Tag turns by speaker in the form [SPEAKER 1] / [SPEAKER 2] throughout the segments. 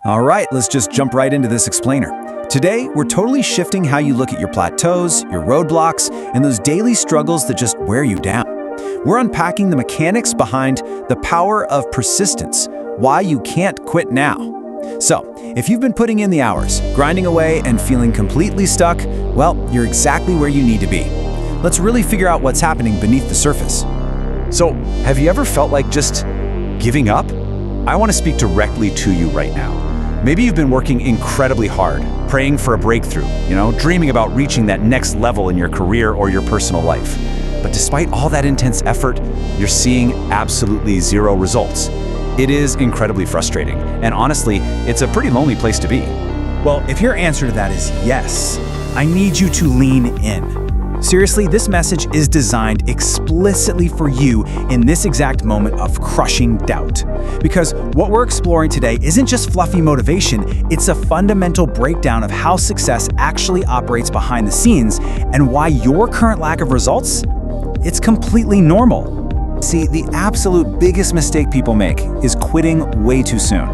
[SPEAKER 1] All right, let's just jump right into this explainer. Today, we're totally shifting how you look at your plateaus, your roadblocks, and those daily struggles that just wear you down. We're unpacking the mechanics behind the power of persistence, why you can't quit now. So, if you've been putting in the hours, grinding away, and feeling completely stuck, well, you're exactly where you need to be. Let's really figure out what's happening beneath the surface.
[SPEAKER 2] So, have you ever felt like just giving up? I want to speak directly to you right now. Maybe you've been working incredibly hard, praying for a breakthrough, dreaming about reaching that next level in your career or your personal life. But despite all that intense effort, you're seeing absolutely zero results. It is incredibly frustrating, and honestly, it's a pretty lonely place to be.
[SPEAKER 1] Well, if your answer to that is yes, I need you to lean in. Seriously, this message is designed explicitly for you in this exact moment of crushing doubt. Because what we're exploring today isn't just fluffy motivation, it's a fundamental breakdown of how success actually operates behind the scenes and why your current lack of results, it's completely normal. See, the absolute biggest mistake people make is quitting way too soon.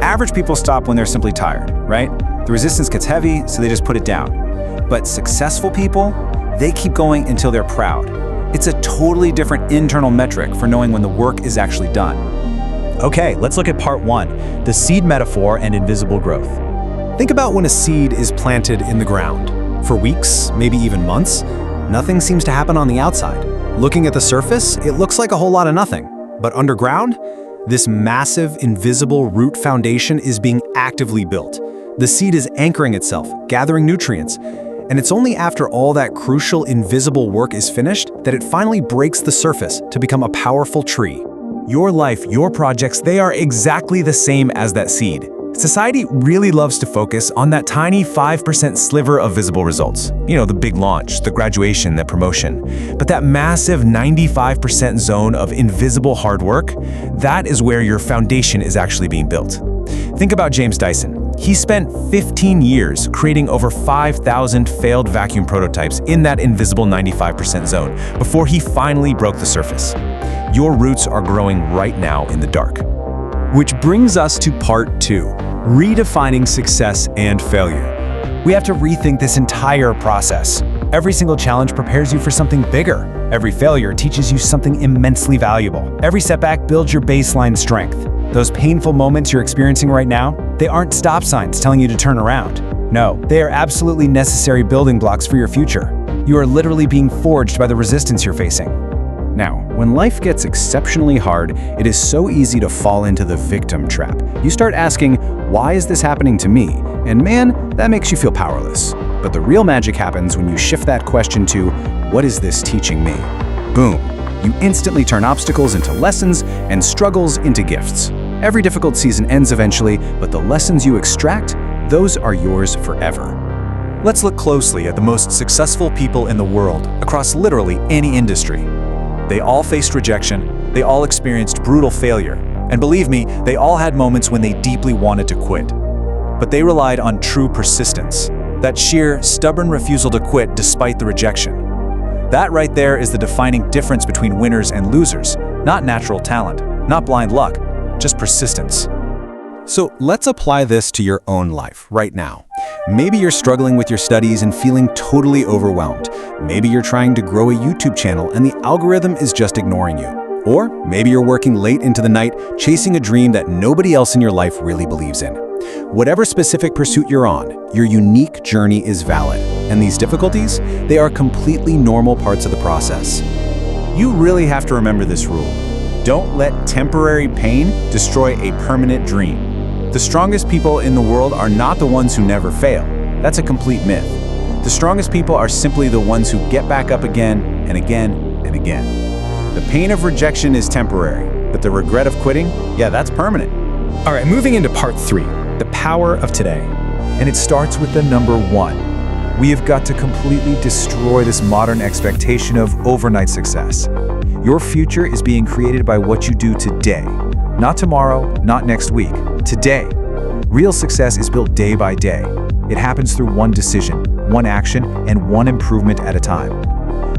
[SPEAKER 1] Average people stop when they're simply tired, right? The resistance gets heavy, so they just put it down. But successful people, they keep going until they're proud. It's a totally different internal metric for knowing when the work is actually done.
[SPEAKER 3] Okay, let's look at part 1, the seed metaphor and invisible growth. Think about when a seed is planted in the ground. For weeks, maybe even months, nothing seems to happen on the outside. Looking at the surface, it looks like a whole lot of nothing. But underground, this massive, invisible root foundation is being actively built. The seed is anchoring itself, gathering nutrients. And it's only after all that crucial, invisible work is finished that it finally breaks the surface to become a powerful tree. Your life, your projects, they are exactly the same as that seed. Society really loves to focus on that tiny 5% sliver of visible results. The big launch, the graduation, the promotion. But that massive 95% zone of invisible hard work, that is where your foundation is actually being built. Think about James Dyson. He spent 15 years creating over 5,000 failed vacuum prototypes in that invisible 95% zone before he finally broke the surface. Your roots are growing right now in the dark.
[SPEAKER 1] Which brings us to part 2, redefining success and failure. We have to rethink this entire process. Every single challenge prepares you for something bigger. Every failure teaches you something immensely valuable. Every setback builds your baseline strength. Those painful moments you're experiencing right now, they aren't stop signs telling you to turn around. No, they are absolutely necessary building blocks for your future. You are literally being forged by the resistance you're facing. Now, when life gets exceptionally hard, it is so easy to fall into the victim trap. You start asking, why is this happening to me? And man, that makes you feel powerless. But the real magic happens when you shift that question to, what is this teaching me? Boom. You instantly turn obstacles into lessons and struggles into gifts. Every difficult season ends eventually, but the lessons you extract, those are yours forever.
[SPEAKER 3] Let's look closely at the most successful people in the world across literally any industry. They all faced rejection, they all experienced brutal failure, and believe me, they all had moments when they deeply wanted to quit. But they relied on true persistence, that sheer, stubborn refusal to quit despite the rejection. That right there is the defining difference between winners and losers, not natural talent, not blind luck, just persistence.
[SPEAKER 1] So let's apply this to your own life right now. Maybe you're struggling with your studies and feeling totally overwhelmed. Maybe you're trying to grow a YouTube channel and the algorithm is just ignoring you. Or maybe you're working late into the night, chasing a dream that nobody else in your life really believes in. Whatever specific pursuit you're on, your unique journey is valid. And these difficulties, they are completely normal parts of the process. You really have to remember this rule. Don't let temporary pain destroy a permanent dream. The strongest people in the world are not the ones who never fail. That's a complete myth. The strongest people are simply the ones who get back up again and again and again. The pain of rejection is temporary, but the regret of quitting, yeah, that's permanent.
[SPEAKER 3] All right, moving into part 3, the power of today.
[SPEAKER 1] And it starts with the number 1. We have got to completely destroy this modern expectation of overnight success. Your future is being created by what you do today. Not tomorrow, not next week. Today. Real success is built day by day. It happens through one decision, one action, and one improvement at a time.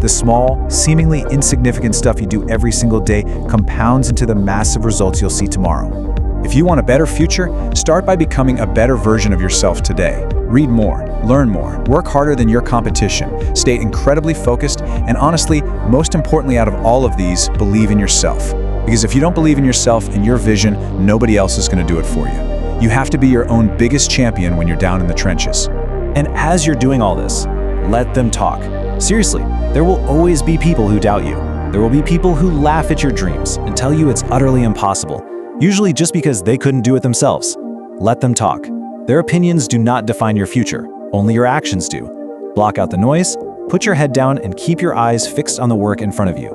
[SPEAKER 1] The small, seemingly insignificant stuff you do every single day compounds into the massive results you'll see tomorrow.
[SPEAKER 2] If you want a better future, start by becoming a better version of yourself today. Read more, learn more, work harder than your competition, stay incredibly focused, and honestly, most importantly out of all of these, believe in yourself. Because if you don't believe in yourself and your vision, nobody else is going to do it for you. You have to be your own biggest champion when you're down in the trenches.
[SPEAKER 3] And as you're doing all this, let them talk. Seriously, there will always be people who doubt you. There will be people who laugh at your dreams and tell you it's utterly impossible, usually just because they couldn't do it themselves. Let them talk. Their opinions do not define your future, only your actions do. Block out the noise, put your head down, and keep your eyes fixed on the work in front of you.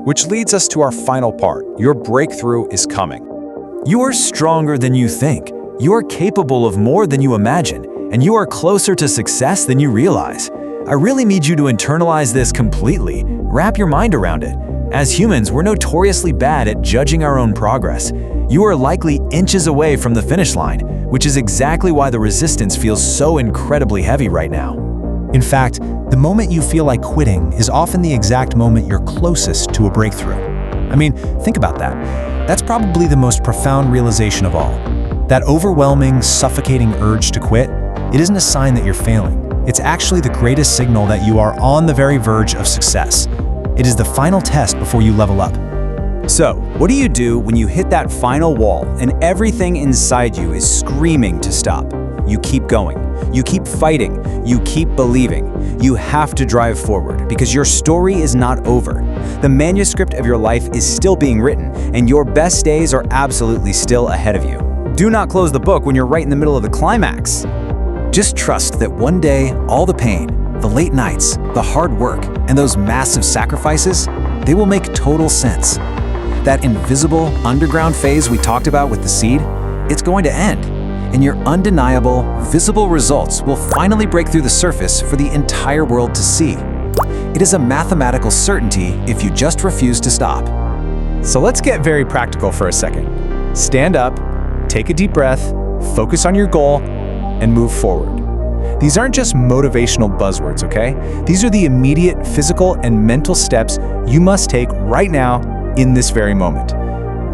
[SPEAKER 2] Which leads us to our final part. Your breakthrough is coming.
[SPEAKER 1] You are stronger than you think. You are capable of more than you imagine, and you are closer to success than you realize. I really need you to internalize this completely. Wrap your mind around it. As humans, we're notoriously bad at judging our own progress. You are likely inches away from the finish line, which is exactly why the resistance feels so incredibly heavy right now.
[SPEAKER 3] In fact, the moment you feel like quitting is often the exact moment you're closest to a breakthrough. I mean, think about that. That's probably the most profound realization of all. That overwhelming, suffocating urge to quit, it isn't a sign that you're failing. It's actually the greatest signal that you are on the very verge of success. It is the final test before you level up.
[SPEAKER 1] So, what do you do when you hit that final wall and everything inside you is screaming to stop? You keep going. You keep fighting. You keep believing. You have to drive forward because your story is not over. The manuscript of your life is still being written, and your best days are absolutely still ahead of you. Do not close the book when you're right in the middle of the climax. Just trust that one day, all the pain, the late nights, the hard work, and those massive sacrifices, they will make total sense. That invisible underground phase we talked about with the seed, it's going to end, and your undeniable, visible results will finally break through the surface for the entire world to see. It is a mathematical certainty if you just refuse to stop.
[SPEAKER 3] So let's get very practical for a second. Stand up, take a deep breath, focus on your goal, and move forward. These aren't just motivational buzzwords, okay? These are the immediate physical and mental steps you must take right now in this very moment.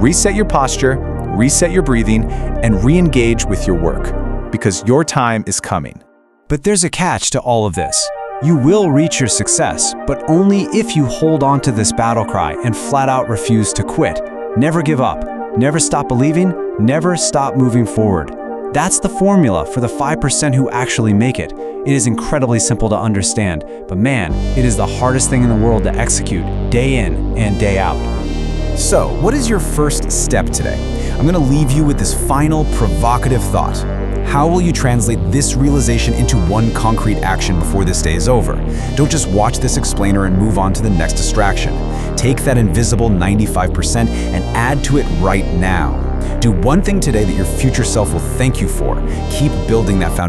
[SPEAKER 3] Reset your posture, reset your breathing, and re-engage with your work, because your time is coming.
[SPEAKER 1] But there's a catch to all of this. You will reach your success, but only if you hold on to this battle cry and flat out refuse to quit. Never give up, never stop believing, never stop moving forward. That's the formula for the 5% who actually make it. It is incredibly simple to understand, but man, it is the hardest thing in the world to execute day in and day out.
[SPEAKER 2] So, what is your first step today?
[SPEAKER 1] I'm going to leave you with this final provocative thought. How will you translate this realization into one concrete action before this day is over? Don't just watch this explainer and move on to the next distraction. Take that invisible 95% and add to it right now. Do one thing today that your future self will thank you for. Keep building that foundation.